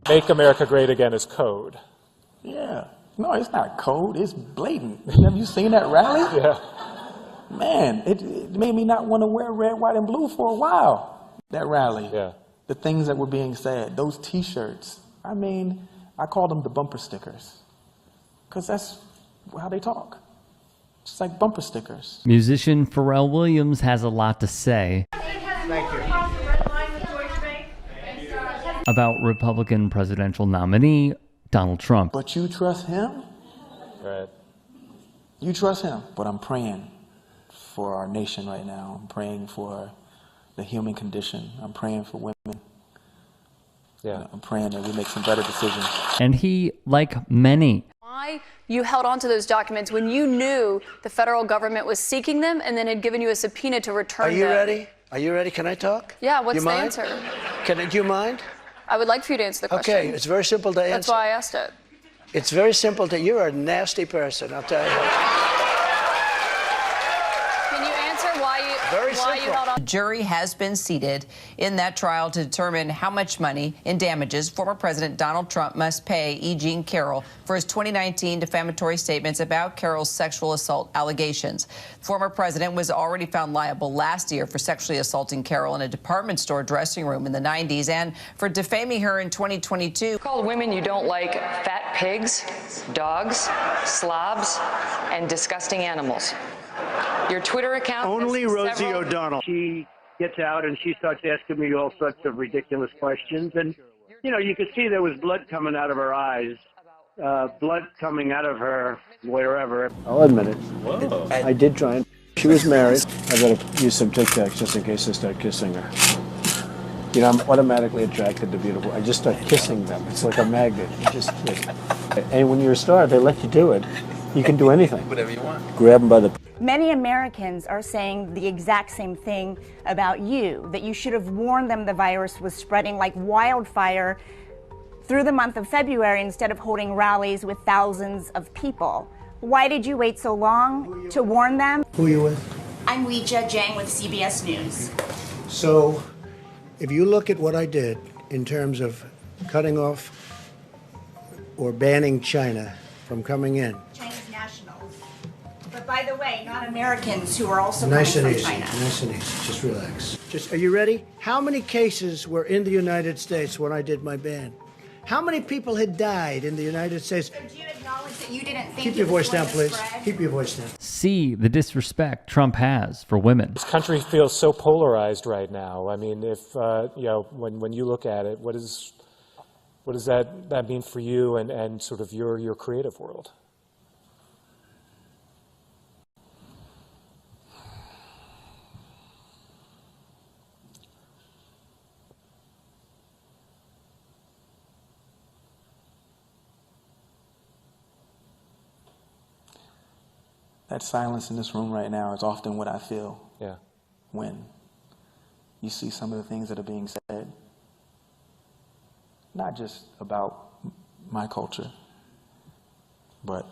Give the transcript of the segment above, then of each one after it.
Make America Great Again is code. Yeah. No, it's not code. It's blatant. Have you seen that rally? Yeah. Man, it made me not want to wear red, white, and blue for a while. That rally. Yeah. The things that were being said. Those T-shirts. I mean, I call them the bumper stickers. Because that's how they talk. Just like bumper stickers. Musician Pharrell Williams has a lot to say about Republican presidential nominee Donald Trump. But you trust him? Right. You trust him. But I'm praying for our nation right now. I'm praying for the human condition. I'm praying for women. Yeah. I'm praying that we make some better decisions. And he, like many, why you held on to those documents when you knew the federal government was seeking them and then had given you a subpoena to return them. Are you ready? Are you ready? Can I talk? Yeah, what's the mind? answer? Do you mind? I would like for you to answer the question. Okay, it's very simple to answer. That's why I asked it. It's very simple to, you're a nasty person, I'll tell you. Can you answer why you held on? The jury has been seated in that trial to determine how much money in damages former President Donald Trump must pay E. Jean Carroll for his 2019 defamatory statements about Carroll's sexual assault allegations. The former president was already found liable last year for sexually assaulting Carroll in a department store dressing room in the 90s and for defaming her in 2022. You called women you don't like fat pigs, dogs, slobs, and disgusting animals. Your Twitter account... Only Rosie O'Donnell. She gets out and she starts asking me all sorts of ridiculous questions. And, you know, you could see there was blood coming out of her eyes, blood coming out of her wherever. I'll admit it. Whoa. I did try and... She was married. I better use some Tic Tacs just in case I start kissing her. You know, I'm automatically attracted to beautiful. I just start kissing them. It's like a magnet. You just kiss. And when you're a star, they let you do it. You can do anything. Whatever you want. Grab them by the... Many Americans are saying the exact same thing about you, that you should have warned them the virus was spreading like wildfire through the month of February instead of holding rallies with thousands of people. Why did you wait so long to warn them? Who are you with? I'm Weijia Jiang with CBS News. So, if you look at what I did in terms of cutting off or banning China from coming in. Chinese nationals. But by the way, not Americans who are also coming from China. Nice and easy. Just relax. Are you ready? How many cases were in the United States when I did my ban? How many people had died in the United States? So do you acknowledge that you didn't think... Keep your voice down, please. Keep your voice down. see the disrespect Trump has for women. This country feels so polarized right now. I mean, if, when you look at it, what does that mean for you and sort of your creative world? That silence in this room right now is often what I feel Yeah. when you see some of the things that are being said, not just about my culture, but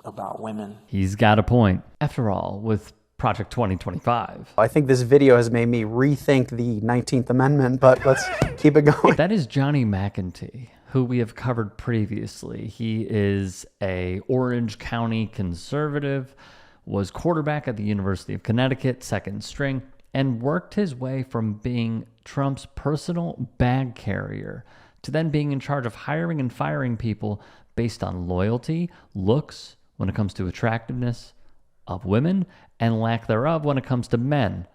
about women. He's got a point. After all, with Project 2025. I think this video has made me rethink the 19th Amendment, but let's keep it going. That is Johnny McEntee, who we have covered previously. He is a Orange County conservative, was quarterback at the University of Connecticut, second string, and worked his way from being Trump's personal bag carrier to then being in charge of hiring and firing people based on loyalty, looks when it comes to attractiveness of women, and lack thereof when it comes to men,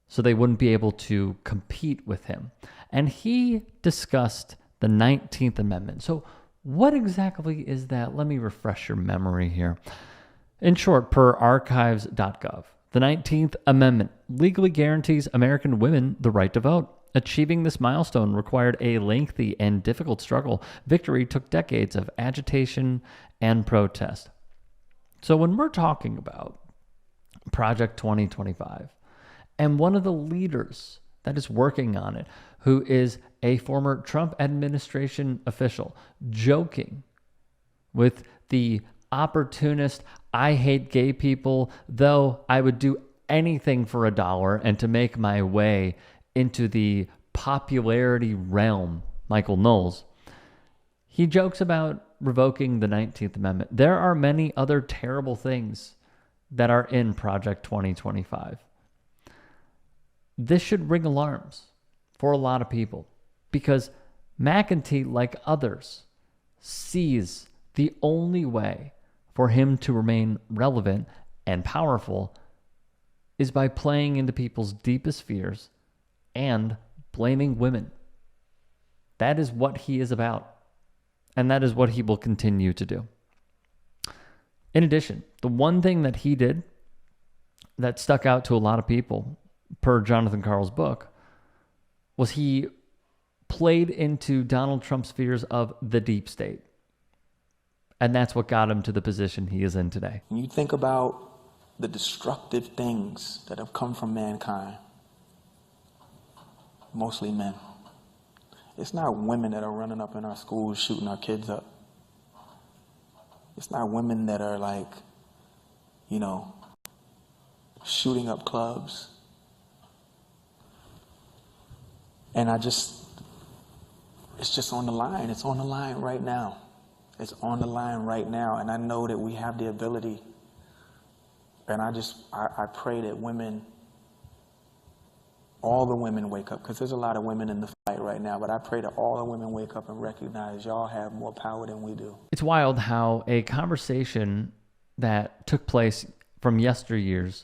so they wouldn't be able to compete with him. And he discussed the 19th Amendment. So what exactly is that? Let me refresh your memory here. In short, per archives.gov, the 19th Amendment legally guarantees American women the right to vote. Achieving this milestone required a lengthy and difficult struggle. Victory took decades of agitation and protest. So when we're talking about Project 2025, and one of the leaders that is working on it, who is a former Trump administration official, joking with the opportunist, I hate gay people, though I would do anything for $1 and to make my way into the popularity realm, Michael Knowles, He jokes about revoking the 19th Amendment. There are many other terrible things that are in Project 2025. This should ring alarms for a lot of people because McEntee, like others, sees the only way for him to remain relevant and powerful is by playing into people's deepest fears and blaming women. That is what he is about, and that is what he will continue to do. In addition, the one thing that he did that stuck out to a lot of people, per Jonathan Karl's book, was he played into Donald Trump's fears of the deep state. And that's what got him to the position he is in today. When you think about the destructive things that have come from mankind, mostly men, it's not women that are running up in our schools shooting our kids up. It's not women that are like, shooting up clubs. And it's just on the line. It's on the line right now. It's on the line right now. And I know that we have the ability. And I pray that women, all the women wake up, because there's a lot of women in the fight right now, but I pray that all the women wake up and recognize y'all have more power than we do. It's wild how a conversation that took place from yesteryears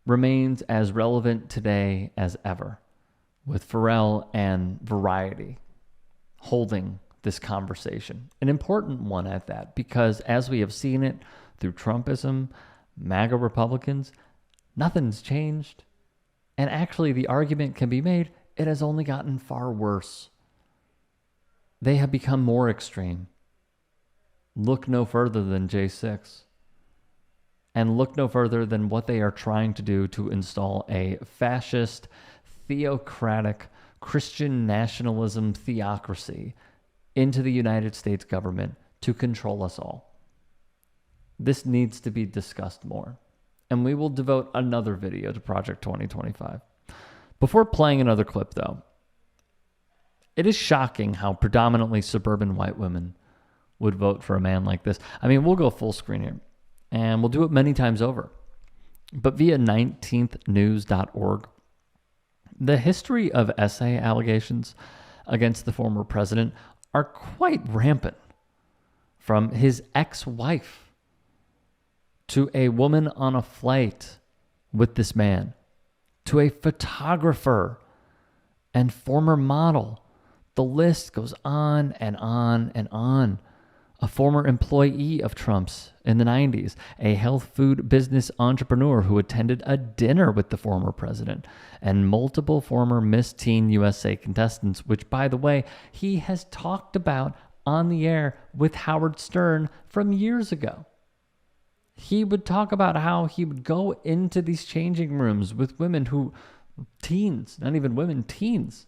remains as relevant today as ever, with Pharrell and Variety holding this conversation. An important one at that, because as we have seen it through Trumpism, MAGA Republicans, nothing's changed. And actually, the argument can be made, it has only gotten far worse. They have become more extreme. Look no further than J6. And look no further than what they are trying to do to install a fascist, theocratic, Christian nationalism theocracy into the United States government to control us all. This needs to be discussed more. And we will devote another video to Project 2025. Before playing another clip, though, it is shocking how predominantly suburban white women would vote for a man like this. I mean, we'll go full screen here, and we'll do it many times over. But via 19thnews.org, the history of essay allegations against the former president are quite rampant. From his ex-wife to a woman on a flight with this man, to a photographer and former model. The list goes on and on and on. A former employee of Trump's in the 90s, a health food business entrepreneur who attended a dinner with the former president, and multiple former Miss Teen USA contestants, which, by the way, he has talked about on the air with Howard Stern from years ago. He would talk about how he would go into these changing rooms with women who, teens, not even women, teens,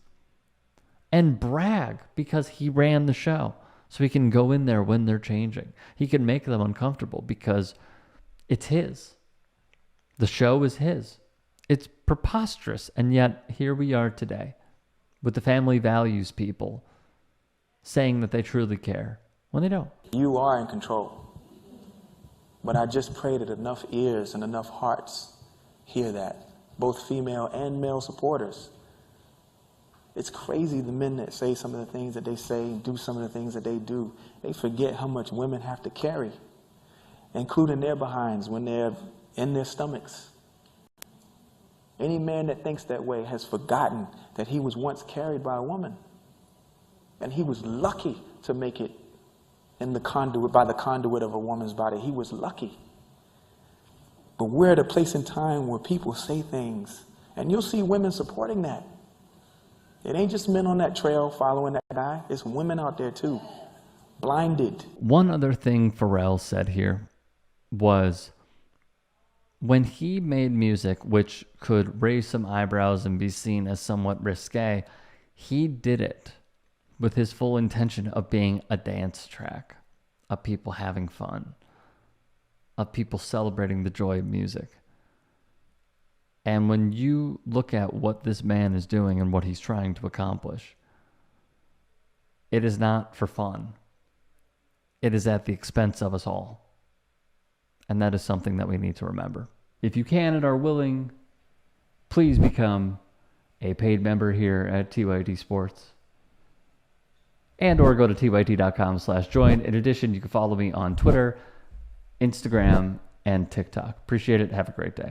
and brag because he ran the show. So he can go in there when they're changing. He can make them uncomfortable because it's his. The show is his. It's preposterous. And yet here we are today with the family values people saying that they truly care when they don't. You are in control. But I just pray that enough ears and enough hearts hear that, both female and male supporters. It's crazy the men that say some of the things that they say and do some of the things that they do. They forget how much women have to carry, including their behinds when they're in their stomachs. Any man that thinks that way has forgotten that he was once carried by a woman. And he was lucky to make it in the conduit, by the conduit of a woman's body. He was lucky. But we're at a place in time where people say things, and you'll see women supporting that. It ain't just men on that trail following that guy. It's women out there too, blinded. One other thing Pharrell said here was when he made music which could raise some eyebrows and be seen as somewhat risque, he did it with his full intention of being a dance track, of people having fun, of people celebrating the joy of music. And when you look at what this man is doing and what he's trying to accomplish, it is not for fun. it is at the expense of us all. And that is something that we need to remember. If you can and are willing, please become a paid member here at TYT Sports. And or go to tyt.com/join. In addition, you can follow me on Twitter, Instagram, and TikTok. Appreciate it. Have a great day.